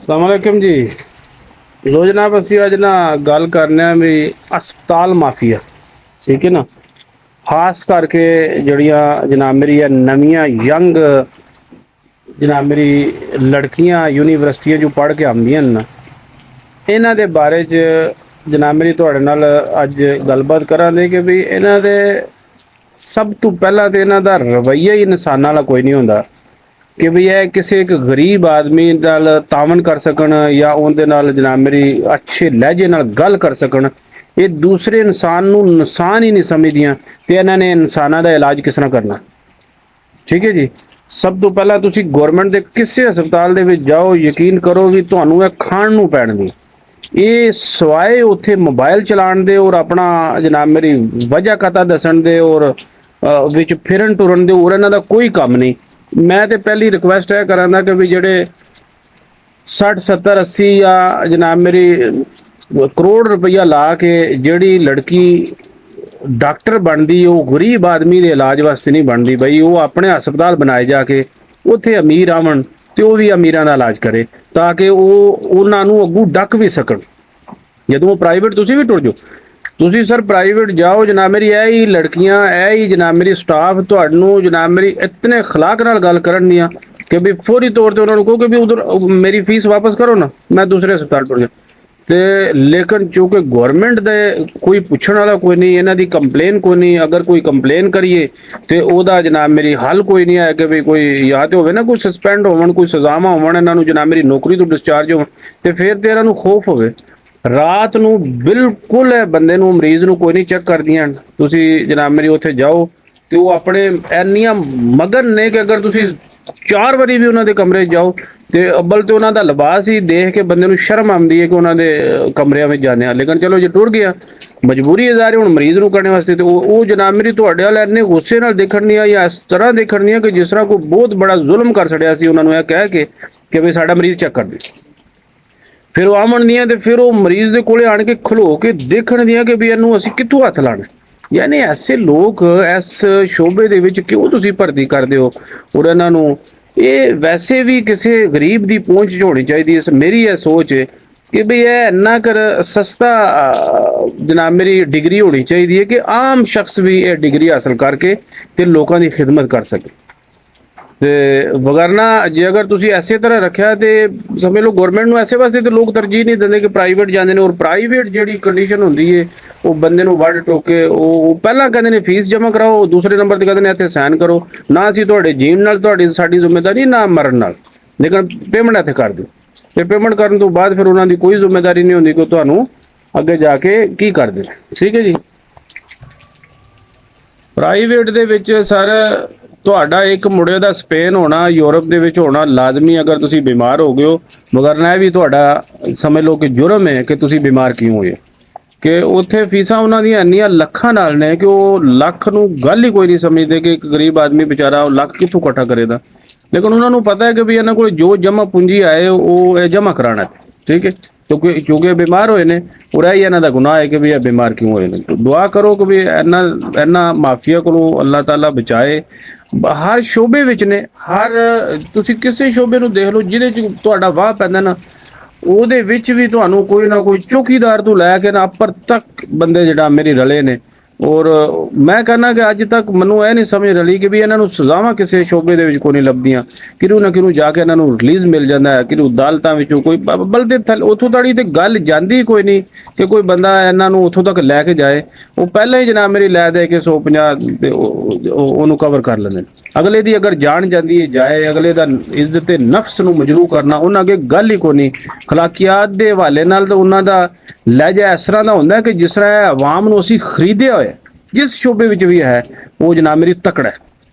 ਸਲਾਮੁਅਲੈਕਮ ਜੀ। ਲੋ ਜਨਾਬ, ਅਸੀਂ ਅੱਜ ਨਾ ਗੱਲ ਕਰਨੇ ਆ ਵੀ ਹਸਪਤਾਲ ਮਾਫੀਆ, ਠੀਕ ਹੈ ਨਾ। ਖਾਸ ਕਰਕੇ ਜਿਹੜੀਆਂ ਜਨਾਬ ਮੇਰੀ ਨਵੀਆਂ ਯੰਗ ਜਨਾਬ ਮੇਰੀ ਲੜਕੀਆਂ ਯੂਨੀਵਰਸਿਟੀਆਂ ਜੋ ਪੜ੍ਹ ਕੇ ਆਉਂਦੀਆਂ ਨੇ ਨਾ, ਇਹਨਾਂ ਦੇ ਬਾਰੇ 'ਚ ਜਨਾਬ ਮੇਰੀ ਤੁਹਾਡੇ ਨਾਲ ਅੱਜ ਗੱਲਬਾਤ ਕਰਾਂਗੇ ਕਿ ਵੀ ਇਹਨਾਂ ਦੇ ਸਭ ਤੋਂ ਪਹਿਲਾਂ ਤਾਂ ਇਹਨਾਂ ਦਾ ਰਵੱਈਆ ਹੀ ਇਨਸਾਨਾਂ ਵਾਲਾ ਕੋਈ ਨਹੀਂ ਹੁੰਦਾ ਕਿ ਵੀ ਇਹ ਕਿਸੇ ਇੱਕ ਗਰੀਬ ਆਦਮੀ ਨਾਲ ਤਾਮਨ ਕਰ ਸਕਣ ਜਾਂ ਉਹਦੇ ਨਾਲ ਜਨਾਬ ਮੇਰੀ ਅੱਛੇ ਲਹਿਜੇ ਨਾਲ ਗੱਲ ਕਰ ਸਕਣ। ਇਹ ਦੂਸਰੇ ਇਨਸਾਨ ਨੂੰ ਇਨਸਾਨ ਹੀ ਨਹੀਂ ਸਮਝਦੀਆਂ ਤੇ ਇਹਨਾਂ ਨੇ ਇਨਸਾਨਾਂ ਦਾ ਇਲਾਜ ਕਿਸ ਤਰ੍ਹਾਂ ਕਰਨਾ। ਠੀਕ ਹੈ ਜੀ। ਸਭ ਤੋਂ ਪਹਿਲਾਂ ਤੁਸੀਂ ਗਵਰਨਮੈਂਟ ਦੇ ਕਿਸੇ ਹਸਪਤਾਲ ਦੇ ਵਿੱਚ ਜਾਓ, ਯਕੀਨ ਕਰੋ ਵੀ ਤੁਹਾਨੂੰ ਇਹ ਖਾਣ ਨੂੰ ਪੈਣਗੇ। ਇਹ ਸਵਾਏ ਉੱਥੇ ਮੋਬਾਈਲ ਚਲਾਉਣ ਦੇ ਔਰ ਆਪਣਾ ਜਨਾਬ ਮੇਰੀ ਵਜ੍ਹਾ ਕਤਾ ਦੱਸਣ ਦੇ ਔਰ ਵਿੱਚ ਫਿਰਨ ਟੁਰਨ ਦੇ ਔਰ ਇਹਨਾਂ ਦਾ ਕੋਈ ਕੰਮ ਨਹੀਂ। ਮੈਂ ਤੇ ਪਹਿਲੀ ਰਿਕੁਐਸਟ ਇਹ ਕਰਾਂਗਾ ਕਿ ਵੀ ਜਿਹੜੇ 60 70 80 ਜਾਂ ਜਨਾਬ ਮੇਰੀ ਕਰੋੜ ਰੁਪਈਆ ਲਾ ਕੇ ਜਿਹੜੀ ਲੜਕੀ ਡਾਕਟਰ ਬਣਦੀ ਉਹ ਗਰੀਬ ਆਦਮੀ ਦੇ ਇਲਾਜ ਵਾਸਤੇ ਨਹੀਂ ਬਣਦੀ। ਬਈ ਉਹ ਆਪਣੇ ਹਸਪਤਾਲ ਬਣਾਏ ਜਾ ਕੇ ਉੱਥੇ ਅਮੀਰ ਆਵਣ ਤੇ ਉਹ ਵੀ ਅਮੀਰਾਂ ਦਾ ਇਲਾਜ ਕਰੇ ਤਾਂ ਕਿ ਉਹ ਉਹਨਾਂ ਨੂੰ ਅੱਗੂ ਡੱਕ ਵੀ ਸਕਣ। ਜਦੋਂ ਉਹ ਪ੍ਰਾਈਵੇਟ ਤੁਸੀਂ ਵੀ ਟੁਰ ਜਾਓ, ਤੁਸੀਂ ਸਰ ਪ੍ਰਾਈਵੇਟ ਜਾਓ ਜਨਾਬ ਮੇਰੀ, ਇਹ ਹੀ ਲੜਕੀਆਂ ਇਹ ਹੀ ਜਨਾਬ ਮੇਰੀ ਸਟਾਫ ਤੁਹਾਨੂੰ ਜਨਾਬ ਮੇਰੀ ਇਤਨੇ ਖਲਾਕ ਨਾਲ ਗੱਲ ਕਰਨ ਦੀਆਂ ਕਿ ਵੀ ਫੌਰੀ ਤੌਰ ਤੇ ਉਹਨਾਂ ਨੂੰ ਕਹੋ ਕਿ ਵੀ ਉਧਰ ਮੇਰੀ ਫੀਸ ਵਾਪਸ ਕਰੋ ਨਾ, ਮੈਂ ਦੂਸਰੇ ਹਸਪਤਾਲ ਟੁਰ ਜਾ। ਤੇ ਲੇਕਿਨ ਚੂੰਕਿ ਗਵਰਨਮੈਂਟ ਦੇ ਕੋਈ ਪੁੱਛਣ ਵਾਲਾ ਕੋਈ ਨਹੀਂ, ਇਹਨਾਂ ਦੀ ਕੰਪਲੇਨ ਕੋਈ ਨਹੀਂ। ਅਗਰ ਕੋਈ ਕੰਪਲੇਨ ਕਰੀਏ ਤੇ ਉਹਦਾ ਜਨਾਬ ਮੇਰੀ ਹੱਲ ਕੋਈ ਨਹੀਂ ਹੈ ਕਿ ਵੀ ਕੋਈ ਜਾਂ ਤੇ ਹੋਵੇ ਨਾ ਕੋਈ ਸਸਪੈਂਡ ਹੋਵਣ, ਕੋਈ ਸਜ਼ਾਵਾਂ ਹੋਵਣ, ਇਹਨਾਂ ਨੂੰ ਜਨਾਬ ਮੇਰੀ ਨੌਕਰੀ ਤੋਂ ਡਿਸਚਾਰਜ ਹੋਣ ਤੇ ਫਿਰ ਤੇ ਇਹਨਾਂ ਨੂੰ ਖੌਫ ਹੋਵੇ। ਰਾਤ ਨੂੰ ਬਿਲਕੁਲ ਬੰਦੇ ਨੂੰ ਮਰੀਜ਼ ਨੂੰ ਕੋਈ ਨਹੀਂ ਚੈੱਕ ਕਰਦੀਆਂ। ਤੁਸੀਂ ਜਨਾਬ ਮੇਰੀ ਉੱਥੇ ਜਾਓ ਤੇ ਉਹ ਆਪਣੇ ਇੰਨੀਆਂ ਮਗਨ ਨੇ ਕਿ ਅਗਰ ਤੁਸੀਂ 4 ਵਾਰੀ ਵੀ ਉਹਨਾਂ ਦੇ ਕਮਰੇ 'ਚ ਜਾਓ ਤੇ ਅੱਬਲ ਤੇ ਉਹਨਾਂ ਦਾ ਲਿਬਾਸ ਹੀ ਦੇਖ ਕੇ ਬੰਦੇ ਨੂੰ ਸ਼ਰਮ ਆਉਂਦੀ ਹੈ ਕਿ ਉਹਨਾਂ ਦੇ ਕਮਰਿਆਂ ਵਿੱਚ ਜਾਂਦੇ ਆ। ਲੇਕਿਨ ਚਲੋ ਜੇ ਟੁਰ ਗਿਆ ਮਜਬੂਰੀ ਹੈ ਜ਼ਾਰੀ ਹੁਣ ਮਰੀਜ਼ ਨੂੰ ਕਰਨੇ ਵਾਸਤੇ ਤੇ ਉਹ ਜਨਾਬ ਮੇਰੀ ਤੁਹਾਡੇ ਵਾਲੇ ਇੰਨੇ ਗੁੱਸੇ ਨਾਲ ਦੇਖਣੀਆਂ ਜਾਂ ਇਸ ਤਰ੍ਹਾਂ ਦੇਖਣੀਆਂ ਕਿ ਜਿਸ ਤਰ੍ਹਾਂ ਕੋਈ ਬਹੁਤ ਬੜਾ ਜ਼ੁਲਮ ਕਰ ਛੜਿਆ ਸੀ ਉਹਨਾਂ ਨੂੰ ਇਹ ਕਹਿ ਕੇ ਕਿ ਵੀ ਸਾਡਾ ਮਰੀਜ਼ ਚੈੱਕ ਕਰ ਦੇ। ਫਿਰ ਉਹ ਆਵਣ ਦੀਆਂ ਤੇ ਫਿਰ ਉਹ ਮਰੀਜ਼ ਦੇ ਕੋਲੇ ਆਣ ਕੇ ਖਲੋ ਕੇ ਦੇਖਣ ਦੀਆਂ ਕਿ ਵੀ ਇਹਨੂੰ ਅਸੀਂ ਕਿੱਥੋਂ ਹੱਥ ਲਾਣਾ। ਯਾਨੀ ਐਸੇ ਲੋਕ ਇਸ ਸ਼ੋਬੇ ਦੇ ਵਿੱਚ ਕਿਉਂ ਤੁਸੀਂ ਭਰਤੀ ਕਰਦੇ ਹੋ ਔਰ ਇਹਨਾਂ ਨੂੰ ਇਹ ਵੈਸੇ ਵੀ ਕਿਸੇ ਗਰੀਬ ਦੀ ਪਹੁੰਚ 'ਚ ਹੋਣੀ ਚਾਹੀਦੀ ਹੈ। ਮੇਰੀ ਇਹ ਸੋਚ ਹੈ ਕਿ ਵੀ ਇਹ ਇੰਨਾ ਕਰ ਸਸਤਾ ਜਨਾਬ ਮੇਰੀ ਡਿਗਰੀ ਹੋਣੀ ਚਾਹੀਦੀ ਹੈ ਕਿ ਆਮ ਸ਼ਖਸ ਵੀ ਇਹ ਡਿਗਰੀ ਹਾਸਲ ਕਰਕੇ ਤੇ ਲੋਕਾਂ ਦੀ ਖਿਦਮਤ ਕਰ ਸਕੇ। ਤੇ ਵਗਰਨਾ ਜੇ ਅਗਰ ਤੁਸੀਂ ਐਸੇ ਤਰ੍ਹਾਂ ਰੱਖਿਆ ਤੇ ਸਮਝ ਲਓ ਗਵਰਨਮੈਂਟ ਨੂੰ ਐਸੇ ਵਾਸਤੇ ਤੇ ਲੋਕ ਤਰਜੀਹ ਨਹੀਂ ਦਿੰਦੇ ਕਿ ਪ੍ਰਾਈਵੇਟ ਜਾਂਦੇ ਨੇ। ਔਰ ਪ੍ਰਾਈਵੇਟ ਜਿਹੜੀ ਕੰਡੀਸ਼ਨ ਹੁੰਦੀ ਹੈ ਉਹ ਬੰਦੇ ਨੂੰ ਵੱਢ ਟੋਕੇ ਉਹ ਪਹਿਲਾਂ ਕਹਿੰਦੇ ਨੇ ਫੀਸ ਜਮ੍ਹਾਂ ਕਰਾਓ, ਦੂਸਰੇ ਨੰਬਰ ਤੇ ਕਹਿੰਦੇ ਨੇ ਇੱਥੇ ਸਾਈਨ ਕਰੋ। ਨਾ ਅਸੀਂ ਤੁਹਾਡੇ ਜੀਣ ਨਾਲ ਤੁਹਾਡੀ ਸਾਡੀ ਜ਼ਿੰਮੇਵਾਰੀ ਨਾ ਮਰਨ ਨਾਲ, ਲੇਕਿਨ ਪੇਮੈਂਟ ਇੱਥੇ ਕਰ ਦਿਓ ਤੇ ਪੇਮੈਂਟ ਕਰਨ ਤੋਂ ਬਾਅਦ ਫਿਰ ਉਹਨਾਂ ਦੀ ਕੋਈ ਜ਼ਿੰਮੇਵਾਰੀ ਨਹੀਂ ਹੁੰਦੀ ਕਿ ਤੁਹਾਨੂੰ ਅੱਗੇ ਜਾ ਕੇ ਕੀ ਕਰਦੇ। ਠੀਕ ਹੈ ਜੀ। ਪ੍ਰਾਈਵੇਟ ਦੇ ਵਿੱਚ ਸਰ ਤੁਹਾਡਾ ਇੱਕ ਮੁੰਡੇ ਦਾ ਸਪੇਨ ਹੋਣਾ, ਯੂਰਪ ਦੇ ਵਿੱਚ ਹੋਣਾ ਲਾਜ਼ਮੀ ਅਗਰ ਤੁਸੀਂ ਬਿਮਾਰ ਹੋ ਗਏ ਹੋ, ਮਗਰ ਨਾ ਵੀ ਤੁਹਾਡਾ ਸਮਝ ਲਓ ਕਿ ਜੁਰਮ ਹੈ ਕਿ ਤੁਸੀਂ ਬਿਮਾਰ ਕਿਉਂ ਹੋਏ। ਕਿ ਉੱਥੇ ਫੀਸਾਂ ਉਹਨਾਂ ਦੀਆਂ ਇੰਨੀਆਂ ਲੱਖਾਂ ਨਾਲ ਨੇ ਕਿ ਉਹ ਲੱਖ ਨੂੰ ਗੱਲ ਹੀ ਕੋਈ ਨਹੀਂ ਸਮਝਦੇ ਕਿ ਇੱਕ ਗਰੀਬ ਆਦਮੀ ਵਿਚਾਰਾ ਉਹ ਲੱਖ ਕਿੱਥੋਂ ਇਕੱਠਾ ਕਰੇਗਾ। ਲੇਕਿਨ ਉਹਨਾਂ ਨੂੰ ਪਤਾ ਹੈ ਕਿ ਵੀ ਇਹਨਾਂ ਕੋਲ ਜੋ ਜਮ੍ਹਾਂ ਪੂੰਜੀ ਆਏ ਉਹ ਇਹ ਜਮ੍ਹਾਂ ਕਰਾਉਣਾ। ਠੀਕ ਹੈ। ਕਿਉਂਕਿ ਬਿਮਾਰ ਹੋਏ ਨੇ ਔਰ ਇਹ ਇਹਨਾਂ ਦਾ ਗੁਨਾਹ ਹੈ ਕਿ ਵੀ ਇਹ ਬਿਮਾਰ ਕਿਉਂ ਹੋਏ ਨੇ। ਦੁਆ ਕਰੋ ਕਿ ਵੀ ਇਹਨਾਂ ਮਾਫੀਆ ਕੋਲੋਂ ਅੱਲਾਹ ਤਾਲਾ ਬਚਾਏ। ਹਰ ਸ਼ੋਬੇ ਵਿੱਚ ਨੇ, ਹਰ ਤੁਸੀਂ ਕਿਸੇ ਸ਼ੋਬੇ ਨੂੰ ਦੇਖ ਲਓ ਜਿਹਦੇ 'ਚ ਤੁਹਾਡਾ ਵਾਹ ਪੈਂਦਾ ਨਾ ਉਹਦੇ ਵਿੱਚ ਵੀ ਤੁਹਾਨੂੰ ਕੋਈ ਨਾ ਕੋਈ ਚੌਕੀਦਾਰ ਤੋਂ ਲੈ ਕੇ ਨਾ ਉੱਪਰ ਤੱਕ ਬੰਦੇ ਜਿਹੜਾ ਮੇਰੀ ਰਲੇ ਨੇ। ਔਰ ਮੈਂ ਕਹਿੰਦਾ ਕਿ ਅੱਜ ਤੱਕ ਮੈਨੂੰ ਇਹ ਨਹੀਂ ਸਮਝ ਰਲੀ ਕਿ ਵੀ ਇਹਨਾਂ ਨੂੰ ਸਜ਼ਾਵਾਂ ਕਿਸੇ ਸ਼ੋਬੇ ਦੇ ਵਿੱਚ ਕੋਈ ਨਹੀਂ ਲੱਭਦੀਆਂ। ਕਿਹਨੂੰ ਨਾ ਕਿਹਨੂੰ ਜਾ ਕੇ ਇਹਨਾਂ ਨੂੰ ਰਿਲੀਜ਼ ਮਿਲ ਜਾਂਦਾ ਹੈ, ਕਿਹਨੂੰ ਅਦਾਲਤਾਂ ਵਿੱਚੋਂ ਕੋਈ ਬਲਦੇ ਉੱਥੋਂ ਤੜੀ ਤੇ ਗੱਲ ਜਾਂਦੀ ਕੋਈ ਨਹੀਂ ਕਿ ਕੋਈ ਬੰਦਾ ਇਹਨਾਂ ਨੂੰ ਉੱਥੋਂ ਤੱਕ ਲੈ ਕੇ ਜਾਏ। ਉਹ ਪਹਿਲਾਂ ਹੀ ਜਨਾਬ ਮੇਰੀ ਲੈ ਦੇ ਕੇ 150 ਤੇ ਉਹਨੂੰ ਕਵਰ ਕਰ ਲੈਂਦੇ। ਅਗਲੇ ਦੀ ਅਗਰ ਜਾਨ ਜਾਂਦੀ ਹੈ ਜਾਏ, ਅਗਲੇ ਦਾ ਇੱਜ਼ਤ ਤੇ ਨਫਸ ਨੂੰ ਮਜਰੂ ਕਰਨਾ ਉਹਨਾਂ ਅੱਗੇ ਗੱਲ ਹੀ ਕੋਈ ਨਹੀਂ। ਖਲਾਕੀਆਤ ਦੇ ਹਵਾਲੇ ਨਾਲ ਤਾਂ ਉਹਨਾਂ ਦਾ ਲਹਿਜਾ ਇਸ ਤਰ੍ਹਾਂ ਦਾ ਹੁੰਦਾ ਕਿ ਜਿਸ ਤਰ੍ਹਾਂ ਆਵਾਮ ਨੂੰ ਅਸੀਂ ਖਰੀਦਿਆ ਹੋਇਆ। ਜਿਸ ਸ਼ੋਬੇ ਵਿੱਚ ਵੀ ਹੈ ਉਹ ਜਨਾਬ ਮੇਰੀ ਤਕੜਾ,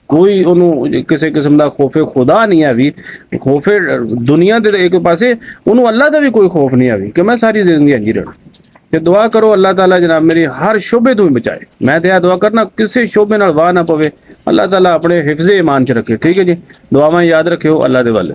ਕੋਈ ਉਹਨੂੰ ਕਿਸੇ ਕਿਸਮ ਦਾ ਖੋਫੇ ਖੁਦਾ ਨਹੀਂ ਹੈ ਵੀ ਖੋਫੇ ਦੁਨੀਆ ਦੇ ਇੱਕ ਪਾਸੇ, ਉਹਨੂੰ ਅੱਲਾ ਦਾ ਵੀ ਕੋਈ ਖੌਫ ਨਹੀਂ ਹੈ ਵੀ ਕਿ ਮੈਂ ਸਾਰੀ ਜ਼ਿੰਦਗੀ ਇੰਝ ਰਹਿਣਾ। ਤੇ ਦੁਆ ਕਰੋ ਅੱਲਾਹ ਤਾਲਾ ਜਨਾਬ ਮੇਰੀ ਹਰ ਸ਼ੋਬੇ ਤੋਂ ਹੀ ਬਚਾਏ। ਮੈਂ ਤੇ ਇਹ ਦੁਆ ਕਰਨਾ ਕਿਸੇ ਸ਼ੋਬੇ ਨਾਲ ਵਾਹ ਨਾ ਪਵੇ, ਅੱਲਾਹ ਤਾਲਾ ਆਪਣੇ ਹਿਫਜ਼ੇ ਈਮਾਨ 'ਚ ਰੱਖੇ। ਠੀਕ ਹੈ ਜੀ। ਦੁਆਵਾਂ ਯਾਦ ਰੱਖਿਓ ਅੱਲਾਹ ਦੇ ਵੱਲ।